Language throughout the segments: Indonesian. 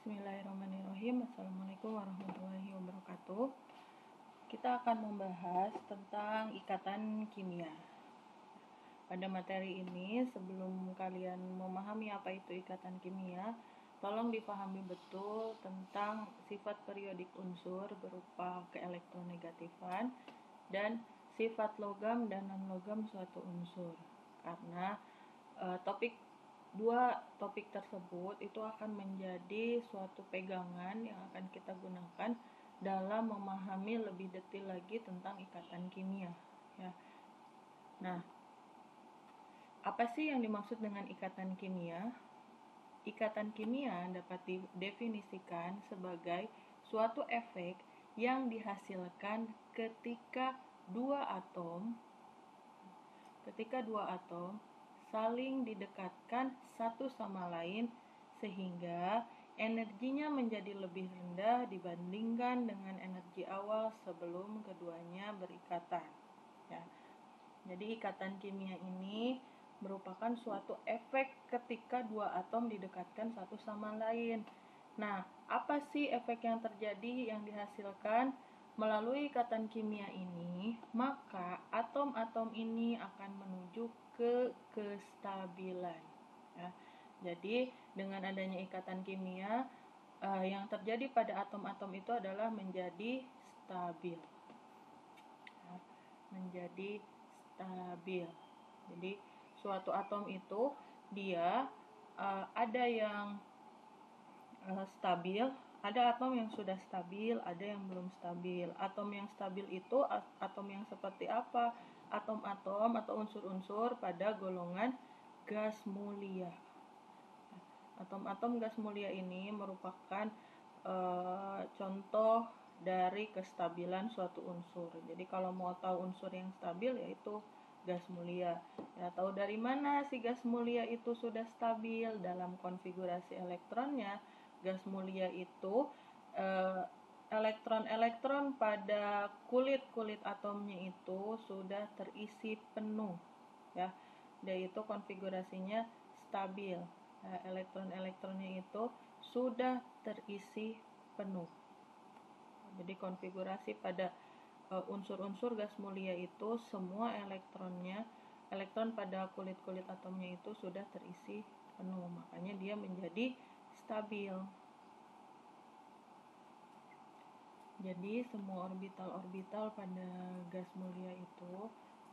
Bismillahirrahmanirrahim. Assalamualaikum warahmatullahi wabarakatuh. Kita akan membahas tentang ikatan kimia. Pada materi ini, sebelum kalian memahami apa itu ikatan kimia, tolong dipahami betul tentang sifat periodik unsur berupa keelektronegatifan dan sifat logam dan non-logam suatu unsur. Karena dua topik tersebut itu akan menjadi suatu pegangan yang akan kita gunakan dalam memahami lebih detail lagi tentang ikatan kimia, ya. Nah, apa sih yang dimaksud dengan ikatan kimia? Ikatan kimia dapat didefinisikan sebagai suatu efek yang dihasilkan ketika dua atom saling didekatkan satu sama lain sehingga energinya menjadi lebih rendah dibandingkan dengan energi awal sebelum keduanya berikatan, ya. Jadi ikatan kimia ini merupakan suatu efek ketika dua atom didekatkan satu sama lain. Nah, apa sih efek yang terjadi yang dihasilkan melalui ikatan kimia ini? Maka atom-atom ini akan menuju ke kestabilan, ya. Jadi dengan adanya ikatan kimia, yang terjadi pada atom-atom itu adalah menjadi stabil, ya. Menjadi stabil. Jadi suatu atom itu dia ada yang stabil, ada atom yang sudah stabil, ada yang belum stabil. Atom yang stabil itu atom yang seperti apa? Atom-atom atau unsur-unsur pada golongan gas mulia. Atom-atom gas mulia ini merupakan contoh dari kestabilan suatu unsur. Jadi kalau mau tahu unsur yang stabil yaitu gas mulia. Ya, tahu dari mana si gas mulia itu sudah stabil? Dalam konfigurasi elektronnya, gas mulia itu elektron-elektron pada kulit-kulit atomnya itu sudah terisi penuh, ya. Dia itu konfigurasinya stabil. Elektron-elektronnya itu sudah terisi penuh. Jadi konfigurasi pada unsur-unsur gas mulia itu semua elektron pada kulit-kulit atomnya itu sudah terisi penuh, makanya dia menjadi stabil. Jadi semua orbital-orbital pada gas mulia itu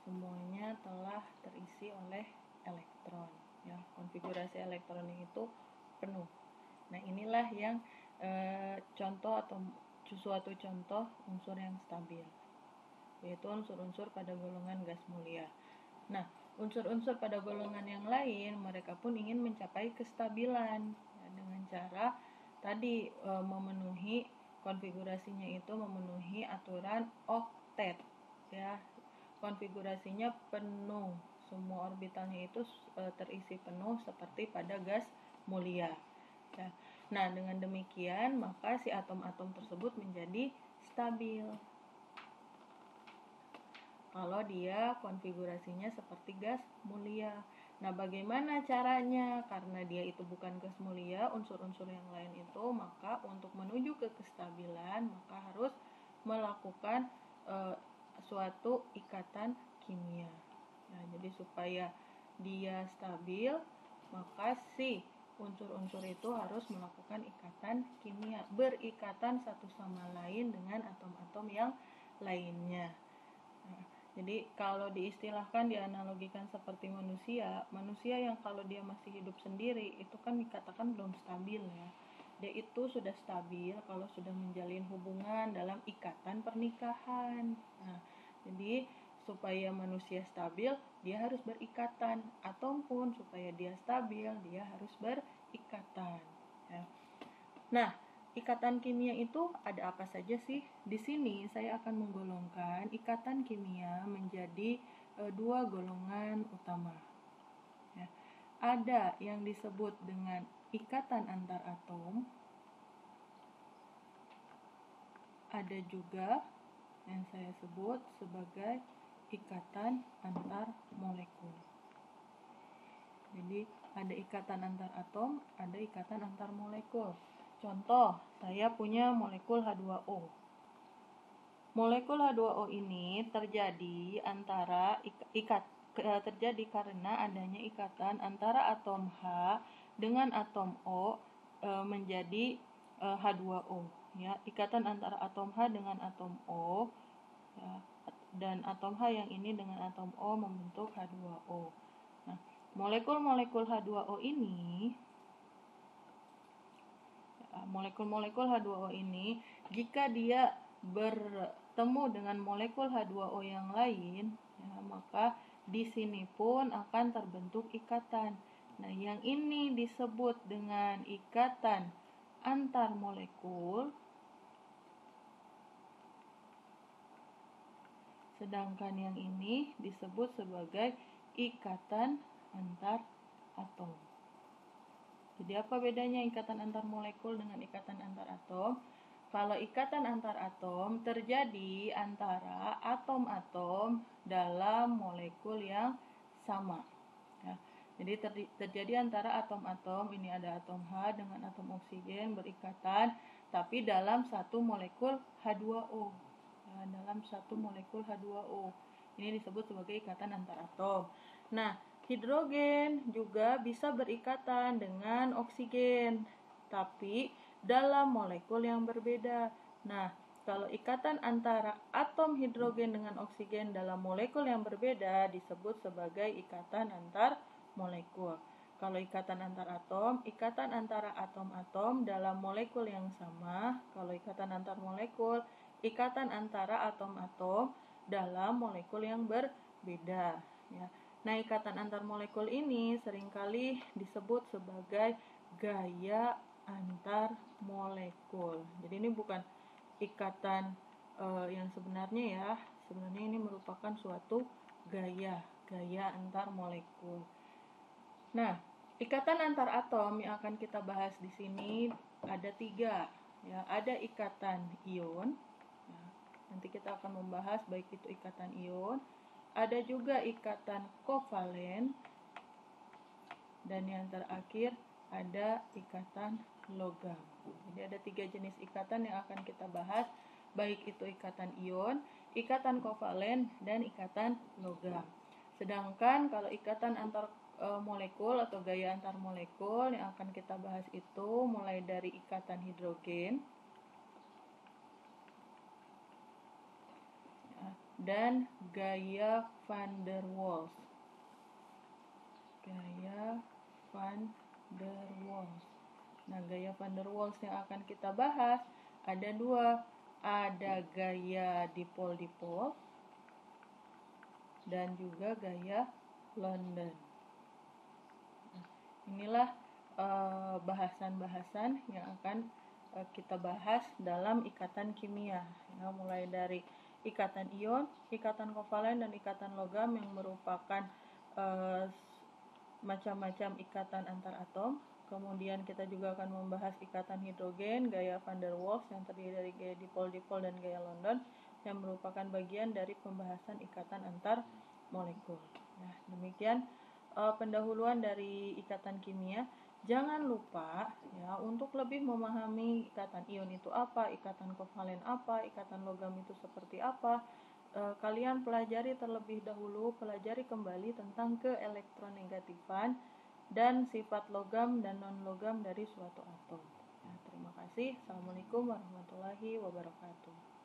semuanya telah terisi oleh elektron, ya. Konfigurasi elektronnya itu penuh. Nah, inilah yang contoh atau suatu contoh unsur yang stabil, yaitu unsur-unsur pada golongan gas mulia. Nah, unsur-unsur pada golongan yang lain, mereka pun ingin mencapai kestabilan, ya, dengan cara tadi memenuhi konfigurasinya itu memenuhi aturan oktet, ya. Konfigurasinya penuh, semua orbitalnya itu terisi penuh seperti pada gas mulia, ya. Nah, dengan demikian maka si atom-atom tersebut menjadi stabil kalau dia konfigurasinya seperti gas mulia. Nah, bagaimana caranya? Karena dia itu bukan gas mulia, unsur-unsur yang lain itu, maka untuk menuju ke kestabilan maka harus melakukan suatu ikatan kimia. Nah, jadi supaya dia stabil, maka si unsur-unsur itu harus melakukan ikatan kimia, berikatan satu sama lain dengan atom-atom yang lainnya. Nah, jadi kalau diistilahkan, dianalogikan seperti manusia yang kalau dia masih hidup sendiri itu kan dikatakan belum stabil, ya. Dia itu sudah stabil kalau sudah menjalin hubungan dalam ikatan pernikahan. Nah, jadi supaya manusia stabil dia harus berikatan, ataupun supaya dia stabil dia harus berikatan, ya. Nah, ikatan kimia itu ada apa saja sih? Di sini saya akan menggolongkan ikatan kimia menjadi dua golongan utama, ya. Ada yang disebut dengan ikatan antar atom, ada juga yang saya sebut sebagai ikatan antar molekul. Jadi ada ikatan antar atom, ada ikatan antar molekul. Contoh, saya punya molekul H2O. Molekul H2O ini terjadi terjadi karena adanya ikatan antara atom H dengan atom O menjadi H2O. Ya, ikatan antara atom H dengan atom O, ya, dan atom H yang ini dengan atom O membentuk H2O. Nah, molekul-molekul H2O ini, jika dia bertemu dengan molekul H2O yang lain, ya, maka di sini pun akan terbentuk ikatan. Nah, yang ini disebut dengan ikatan antar molekul, sedangkan yang ini disebut sebagai ikatan antar atom. Jadi apa bedanya ikatan antar molekul dengan ikatan antar atom? Kalau ikatan antar atom terjadi antara atom-atom dalam molekul yang sama. Ya, jadi terjadi antara atom-atom, ini ada atom H dengan atom oksigen berikatan, tapi dalam satu molekul H2O. Ya, dalam satu molekul H2O. Ini disebut sebagai ikatan antar atom. Nah, hidrogen juga bisa berikatan dengan oksigen, tapi dalam molekul yang berbeda. Nah, kalau ikatan antara atom hidrogen dengan oksigen dalam molekul yang berbeda disebut sebagai ikatan antar molekul. Kalau ikatan antar atom, ikatan antara atom-atom dalam molekul yang sama. Kalau ikatan antar molekul, ikatan antara atom-atom dalam molekul yang berbeda. Ya. Nah, ikatan antar molekul ini seringkali disebut sebagai gaya antar molekul. Jadi ini bukan ikatan yang sebenarnya ya. Sebenarnya ini merupakan suatu gaya antar molekul. Nah, ikatan antar atom yang akan kita bahas di sini ada 3. Ya, ada ikatan ion. Ya, nanti kita akan membahas baik itu ikatan ion. Ada juga ikatan kovalen, dan yang terakhir ada ikatan logam. Jadi ada 3 jenis ikatan yang akan kita bahas, baik itu ikatan ion, ikatan kovalen, dan ikatan logam. Sedangkan kalau ikatan antar molekul atau gaya antar molekul yang akan kita bahas itu mulai dari ikatan hidrogen dan gaya van der Waals. Gaya van der Waals. Nah, gaya van der Waals yang akan kita bahas ada 2. Ada gaya dipol-dipol dan juga gaya London. Nah, inilah bahasan-bahasan yang akan kita bahas dalam ikatan kimia. Ya, mulai dari ikatan ion, ikatan kovalen, dan ikatan logam yang merupakan macam-macam ikatan antar atom. Kemudian kita juga akan membahas ikatan hidrogen, gaya van der Waals yang terdiri dari gaya dipol-dipol dan gaya London yang merupakan bagian dari pembahasan ikatan antar molekul. Nah, demikian pendahuluan dari ikatan kimia. Jangan lupa ya untuk lebih memahami ikatan ion itu apa, ikatan kovalen apa, ikatan logam itu seperti apa. Kalian pelajari terlebih dahulu, pelajari kembali tentang keelektronegatifan dan sifat logam dan non-logam dari suatu atom. Ya, terima kasih. Assalamualaikum warahmatullahi wabarakatuh.